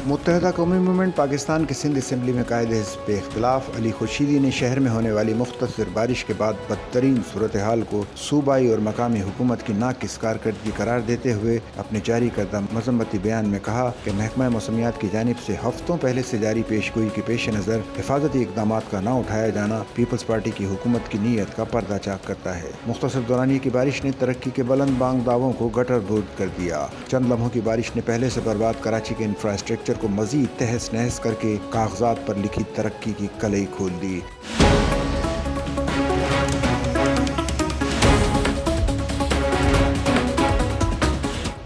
متحدہ قومی موومنٹ پاکستان کے سندھ اسمبلی میں قائد حزب اختلاف علی خورشیدی نے شہر میں ہونے والی مختصر بارش کے بعد بدترین صورتحال کو صوبائی اور مقامی حکومت کی ناقص کارکردگی قرار دیتے ہوئے اپنے جاری کردہ مذمتی بیان میں کہا کہ محکمہ موسمیات کی جانب سے ہفتوں پہلے سے جاری پیش گوئی کے پیش نظر حفاظتی اقدامات کا نہ اٹھایا جانا پیپلز پارٹی کی حکومت کی نیت کا پردہ چاک کرتا ہے۔ مختصر دورانیے کی بارش نے ترقی کے بلند بانگ دعووں کو گٹر بھود کر دیا۔ چند لمحوں کی بارش نے پہلے سے برباد کراچی کے انفراسٹرکچر کو مزید تہس نہس کر کے کاغذات پر لکھی ترقی کی کلئی کھول دی۔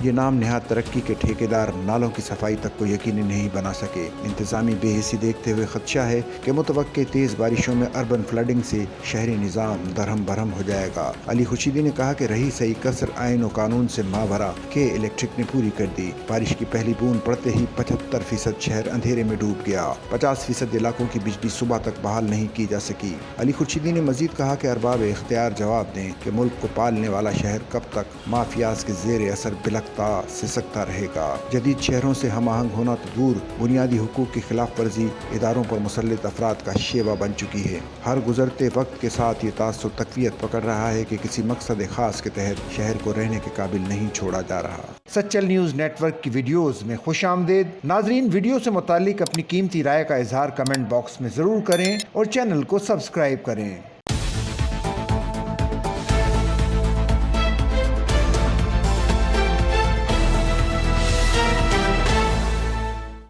یہ نام نہاد ترقی کے ٹھیکیدار نالوں کی صفائی تک کو یقینی نہیں بنا سکے۔ انتظامی بے حسی دیکھتے ہوئے خدشہ ہے کہ متوقع تیز بارشوں میں اربن فلڈنگ سے شہری نظام درہم برہم ہو جائے گا۔ علی خورشیدی نے کہا کہ رہی سہی کسر آئین و قانون سے ماورا کے الیکٹرک نے پوری کر دی۔ بارش کی پہلی بوند پڑتے ہی 75% شہر اندھیرے میں ڈوب گیا۔ 50% علاقوں کی بجلی صبح تک بحال نہیں کی جا سکی۔ علی خورشیدی نے مزید کہا کہ ارباب اختیار جواب دیں کہ ملک کو پالنے والا شہر کب تک مافیاز کے زیر اثر بلکتا سسکتا رہے گا۔ جدید شہروں سے ہم آہنگ ہونا تو دور، بنیادی حقوق کی خلاف ورزی اداروں پر مسلط افراد کا شیوا بن چکی ہے۔ ہر گزرتے وقت کے ساتھ یہ تاثر تقویت پکڑ رہا ہے کہ کسی مقصد خاص کے تحت شہر کو رہنے کے قابل نہیں چھوڑا جا رہا۔ سچل نیوز نیٹ ورک کی ویڈیوز میں خوش آمدید۔ ناظرین، ویڈیو سے متعلق اپنی قیمتی رائے کا اظہار کمنٹ باکس میں ضرور کریں اور چینل کو سبسکرائب کریں۔